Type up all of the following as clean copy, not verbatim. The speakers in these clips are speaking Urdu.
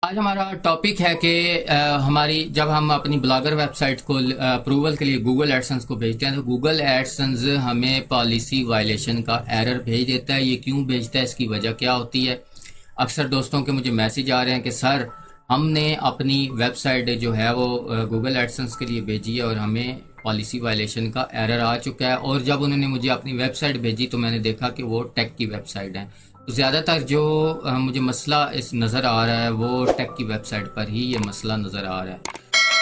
آج ہمارا ٹاپک ہے کہ ہماری جب ہم اپنی بلاگر ویب سائٹ کو اپروول کے لیے گوگل ایڈسنس کو بھیجتے ہیں تو گوگل ایڈسنس ہمیں پالیسی وائلیشن کا ایرر بھیج دیتا ہے۔ یہ کیوں بھیجتا ہے، اس کی وجہ کیا ہوتی ہے؟ اکثر دوستوں کے مجھے میسج آ رہے ہیں کہ سر ہم نے اپنی ویب سائٹ جو ہے وہ گوگل ایڈسنس کے لیے بھیجی ہے اور ہمیں پالیسی وائلیشن کا ایرر آ چکا ہے، اور جب انہوں نے مجھے اپنی ویب سائٹ بھیجی تو میں نے دیکھا کہ وہ ٹیک کی ویب سائٹ ہے۔ زیادہ تر جو مجھے مسئلہ اس نظر آ رہا ہے وہ ٹیک کی ویب سائٹ پر ہی یہ مسئلہ نظر آ رہا ہے۔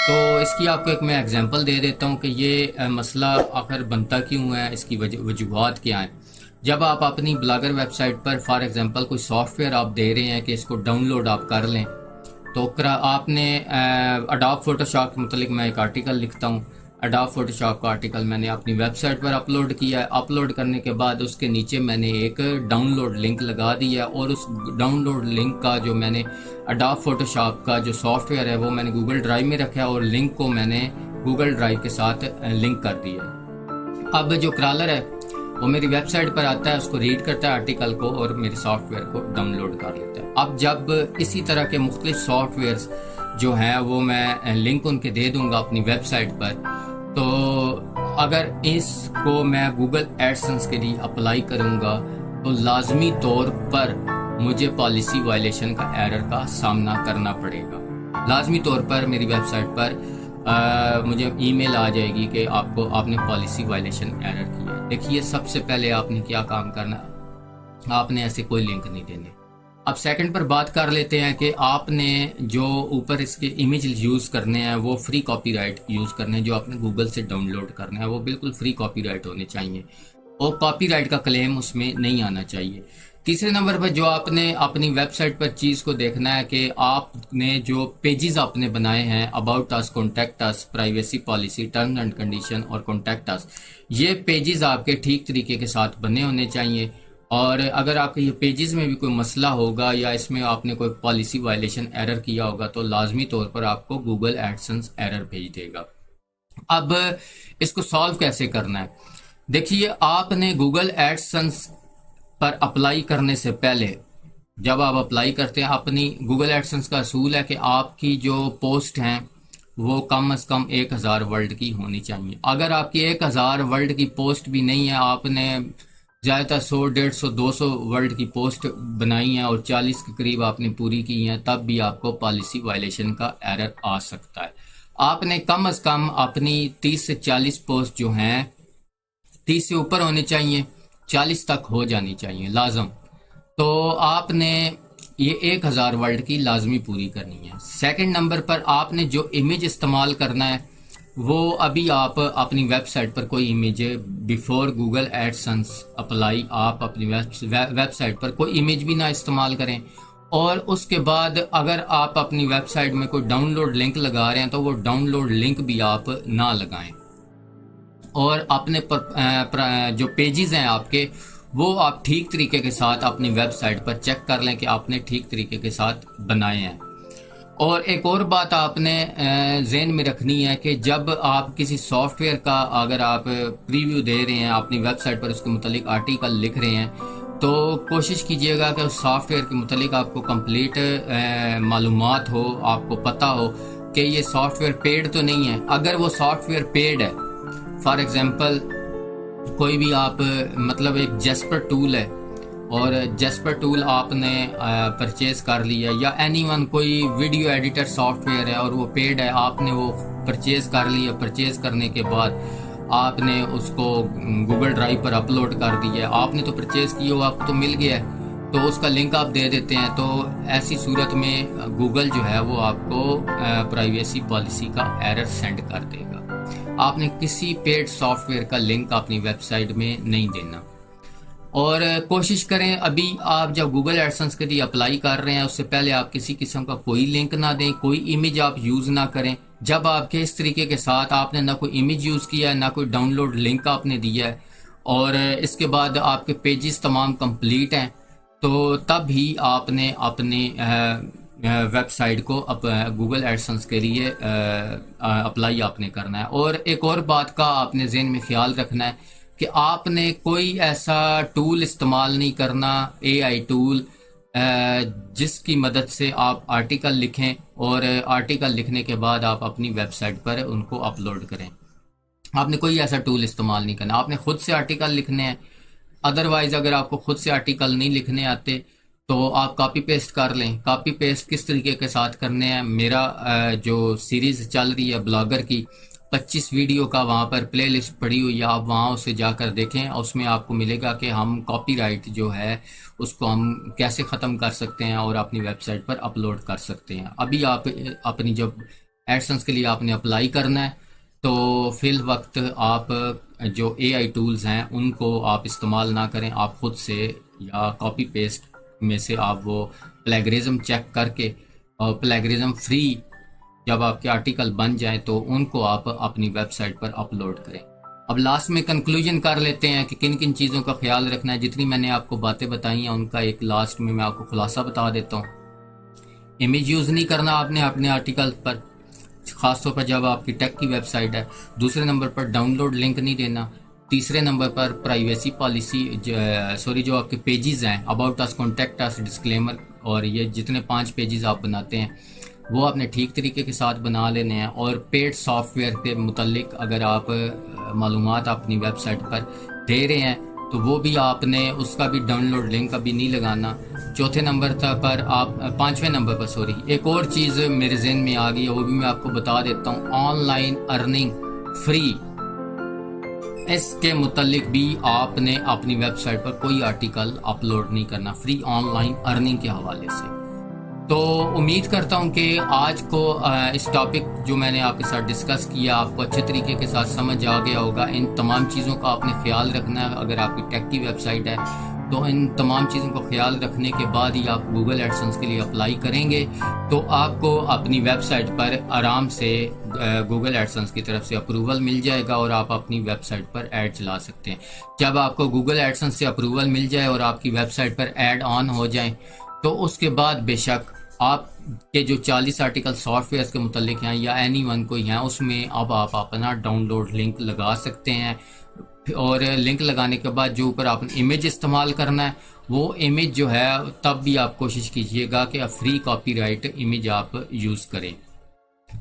تو اس کی آپ کو ایک میں اگزامپل دے دیتا ہوں کہ یہ مسئلہ آخر بنتا کیوں ہے، اس کی وجوہات کیا ہیں۔ جب آپ اپنی بلاگر ویب سائٹ پر فار ایگزامپل کوئی سافٹ ویئر آپ دے رہے ہیں کہ اس کو ڈاؤن لوڈ آپ کر لیں، تو آپ نے اڈوب فوٹو شاپ کے متعلق میں ایک آرٹیکل لکھتا ہوں۔ اڈوب فوٹو شاپ کا آرٹیکل میں نے اپنی ویب سائٹ پر اپلوڈ کیا ہے۔ اپلوڈ کرنے کے بعد اس کے نیچے میں نے ایک ڈاؤن لوڈ لنک لگا دیا ہے، اور اس ڈاؤن لوڈ لنک کا جو میں نے اڈوب فوٹو شاپ کا جو سافٹ ویئر ہے وہ میں نے گوگل ڈرائیو میں رکھا ہے، اور لنک کو میں نے گوگل ڈرائیو کے ساتھ لنک کر دیا ہے۔ اب جو کرالر ہے وہ میری ویب سائٹ پر آتا ہے، اس کو ریڈ کرتا ہے آرٹیکل کو اور میرے سافٹ ویئر کو ڈاؤن لوڈ کر لیتا ہے۔ اب جب اسی طرح کے مختلف سافٹ ویئرز جو ہیں وہ میں لنک ان کے دے دوں گا اپنی ویب سائٹ پر، تو اگر اس کو میں گوگل ایڈسنس کے لیے اپلائی کروں گا تو لازمی طور پر مجھے پالیسی وائلیشن کا ایرر کا سامنا کرنا پڑے گا۔ لازمی طور پر میری ویب سائٹ پر مجھے ای میل آ جائے گی کہ آپ نے پالیسی وائلیشن ایرر کیا ہے۔ دیکھیے، سب سے پہلے آپ نے کیا کام کرنا ہے، آپ نے ایسے کوئی لنک نہیں دینے۔ اب سیکنڈ پر بات کر لیتے ہیں کہ آپ نے جو اوپر اس کے امیج یوز کرنے ہیں وہ فری کاپی رائٹ یوز کرنے ہیں، جو آپ نے گوگل سے ڈاؤن لوڈ کرنا ہے وہ بالکل فری کاپی رائٹ ہونے چاہیے، اور کاپی رائٹ کا کلیم اس میں نہیں آنا چاہیے۔ تیسرے نمبر پر جو آپ نے اپنی ویب سائٹ پر چیز کو دیکھنا ہے کہ آپ نے جو پیجز آپ نے بنائے ہیں، about us, contact us, privacy policy, term and condition اور کانٹیکٹ اس، یہ پیجز آپ کے ٹھیک طریقے کے ساتھ بنے ہونے چاہیے۔ اور اگر آپ کے یہ پیجز میں بھی کوئی مسئلہ ہوگا یا اس میں آپ نے کوئی پالیسی وائلیشن ایرر کیا ہوگا تو لازمی طور پر آپ کو گوگل ایڈسنس ایرر بھیج دے گا۔ اب اس کو سالو کیسے کرنا ہے؟ دیکھیے، آپ نے گوگل ایڈسنس پر اپلائی کرنے سے پہلے، جب آپ اپلائی کرتے ہیں، اپنی گوگل ایڈسنس کا اصول ہے کہ آپ کی جو پوسٹ ہیں وہ کم از کم 1000 ورڈ کی ہونی چاہیے۔ اگر آپ کی 1000 ورڈ کی پوسٹ بھی نہیں ہے، آپ نے زیادہ تر 100، 150، 200 ورڈ کی پوسٹ بنائی ہیں اور 40 کے قریب آپ نے پوری کی ہیں، تب بھی آپ کو پالیسی وائلیشن کا ایرر آ سکتا ہے۔ آپ نے کم از کم اپنی 30 سے 40 پوسٹ جو ہیں 30 سے اوپر ہونے چاہیے، 40 تک ہو جانی چاہیے لازم۔ تو آپ نے یہ 1000 ورڈ کی لازمی پوری کرنی ہے۔ سیکنڈ نمبر پر آپ نے جو امیج استعمال کرنا ہے وہ ابھی آپ اپنی ویب سائٹ پر کوئی image before Google AdSense apply آپ اپنی ویب سائٹ پر کوئی امیج بھی نہ استعمال کریں، اور اس کے بعد اگر آپ اپنی ویب سائٹ میں کوئی ڈاؤن لوڈ لنک لگا رہے ہیں تو وہ ڈاؤن لوڈ لنک بھی آپ نہ لگائیں، اور اپنے جو پیجز ہیں آپ کے وہ آپ ٹھیک طریقے کے ساتھ اپنی ویب سائٹ پر چیک کر لیں کہ آپ نے ٹھیک طریقے کے ساتھ بنائے ہیں۔ اور ایک اور بات آپ نے ذہن میں رکھنی ہے کہ جب آپ کسی سافٹ ویئر کا اگر آپ پریویو دے رہے ہیں، اپنی ویب سائٹ پر اس کے متعلق آرٹیکل لکھ رہے ہیں، تو کوشش کیجئے گا کہ اس سافٹ ویئر کے متعلق آپ کو کمپلیٹ معلومات ہو، آپ کو پتہ ہو کہ یہ سافٹ ویئر پیڈ تو نہیں ہے۔ اگر وہ سافٹ ویئر پیڈ ہے، فار ایگزامپل کوئی بھی آپ مطلب ایک جیسپر ٹول ہے اور جیسپر ٹول آپ نے پرچیز کر لیا، یا اینی ون کوئی ویڈیو ایڈیٹر سافٹ ویئر ہے اور وہ پیڈ ہے، آپ نے وہ پرچیز کر لیا، پرچیز کرنے کے بعد آپ نے اس کو گوگل ڈرائیو پر اپلوڈ کر دیا، آپ نے تو پرچیز کی ہو، آپ کو تو مل گیا ہے، تو اس کا لنک آپ دے دیتے ہیں، تو ایسی صورت میں گوگل جو ہے وہ آپ کو پرائیویسی پالیسی کا ایرر سینڈ کر دے گا۔ آپ نے کسی پیڈ سافٹ ویئر کا لنک اپنی ویب سائٹ میں نہیں دینا، اور کوشش کریں ابھی آپ جب گوگل ایڈسنس کے لیے اپلائی کر رہے ہیں اس سے پہلے آپ کسی قسم کا کوئی لنک نہ دیں، کوئی امیج آپ یوز نہ کریں۔ جب آپ کے اس طریقے کے ساتھ آپ نے نہ کوئی امیج یوز کیا ہے، نہ کوئی ڈاؤن لوڈ لنک آپ نے دیا ہے، اور اس کے بعد آپ کے پیجز تمام کمپلیٹ ہیں، تو تب ہی آپ نے اپنے ویب سائٹ کو گوگل ایڈسنس کے لیے اپلائی آپ نے کرنا ہے۔ اور ایک اور بات کا آپ نے ذہن میں خیال رکھنا ہے کہ آپ نے کوئی ایسا ٹول استعمال نہیں کرنا، اے آئی ٹول جس کی مدد سے آپ آرٹیکل لکھیں اور آرٹیکل لکھنے کے بعد آپ اپنی ویب سائٹ پر ان کو اپلوڈ کریں. آپ نے کوئی ایسا ٹول استعمال نہیں کرنا، آپ نے خود سے آرٹیکل لکھنے ہیں. ادروائز اگر آپ کو خود سے آرٹیکل نہیں لکھنے آتے تو آپ کاپی پیسٹ کر لیں. کاپی پیسٹ کس طریقے کے ساتھ کرنے ہیں، میرا جو سیریز چل رہی ہے بلاگر کی 25 ویڈیو کا وہاں پر پلے لسٹ پڑی ہوئی ہے، آپ وہاں اسے جا کر دیکھیں. اس میں آپ کو ملے گا کہ ہم کاپی رائٹ جو ہے اس کو ہم کیسے ختم کر سکتے ہیں اور اپنی ویب سائٹ پر اپلوڈ کر سکتے ہیں. ابھی آپ اپنی جب ایڈسنس کے لیے آپ نے اپلائی کرنا ہے تو فی الوقت آپ جو اے آئی ٹولز ہیں ان کو آپ استعمال نہ کریں. آپ خود سے یا کاپی پیسٹ میں سے آپ وہ پلیگرزم چیک کر کے اور پلیگرزم فری جب آپ کے آرٹیکل بن جائیں تو ان کو آپ اپنی ویب سائٹ پر اپلوڈ کریں. اب لاسٹ میں کنکلوژن کر لیتے ہیں کہ کن کن چیزوں کا خیال رکھنا ہے. جتنی میں نے آپ کو باتیں بتائی ہیں ان کا ایک لاسٹ میں آپ کو خلاصہ بتا دیتا ہوں. امیج یوز نہیں کرنا آپ نے اپنے آرٹیکل پر، خاص طور پر جب آپ کی ٹیک کی ویب سائٹ ہے. دوسرے نمبر پر ڈاؤن لوڈ لنک نہیں دینا. تیسرے نمبر پر پرائیویسی پالیسی جو آپ کے پیجز ہیں، about us, contact us, disclaimer, اور یہ جتنے 5 پیجز آپ بناتے ہیں وہ آپ نے ٹھیک طریقے کے ساتھ بنا لینے ہیں. اور پیڈ سافٹ ویئر کے متعلق اگر آپ معلومات اپنی ویب سائٹ پر دے رہے ہیں تو وہ بھی آپ نے اس کا بھی ڈاؤن لوڈ لنک ابھی نہیں لگانا. چوتھے نمبر پر آپ 5ویں نمبر پر ایک اور چیز میرے ذہن میں آ گئی ہے، وہ بھی میں آپ کو بتا دیتا ہوں. آن لائن ارننگ فری، اس کے متعلق بھی آپ نے اپنی ویب سائٹ پر کوئی آرٹیکل اپلوڈ نہیں کرنا فری آن لائن ارننگ کے حوالے سے. تو امید کرتا ہوں کہ آج کو اس ٹاپک جو میں نے آپ کے ساتھ ڈسکس کیا آپ کو اچھے طریقے کے ساتھ سمجھ آ گیا ہوگا. ان تمام چیزوں کا آپ نے خیال رکھنا ہے. اگر آپ کی ٹیک کی ویب سائٹ ہے تو ان تمام چیزوں کو خیال رکھنے کے بعد ہی آپ گوگل ایڈسنس کے لیے اپلائی کریں گے تو آپ کو اپنی ویب سائٹ پر آرام سے گوگل ایڈسنس کی طرف سے اپروول مل جائے گا اور آپ اپنی ویب سائٹ پر ایڈ چلا سکتے ہیں. جب آپ کو گوگل ایڈسنس سے اپروول مل جائے اور آپ کی ویب سائٹ پر ایڈ آن ہو جائیں تو اس کے بعد بے شک آپ کے جو 40 آرٹیکل سافٹ ویئر کے متعلق ہیں یا اینی ون کوئی ہیں اس میں اب آپ اپنا ڈاؤن لوڈ لنک لگا سکتے ہیں. اور لنک لگانے کے بعد جو اوپر آپ نے امیج استعمال کرنا ہے وہ امیج جو ہے تب بھی آپ کوشش کیجئے گا کہ فری کاپی رائٹ امیج آپ یوز کریں.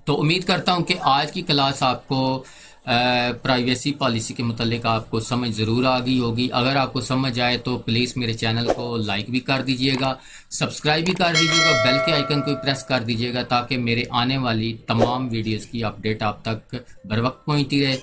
تو امید کرتا ہوں کہ آج کی کلاس آپ کو پرائیویسی پالیسی کے متعلق آپ کو سمجھ ضرور آ گئی ہوگی. اگر آپ کو سمجھ آئے تو پلیز میرے چینل کو لائک بھی کر دیجئے گا، سبسکرائب بھی کر دیجئے گا، بیل کے آئیکن کو پریس کر دیجئے گا تاکہ میرے آنے والی تمام ویڈیوز کی اپڈیٹ آپ تک بر وقت پہنچتی رہے.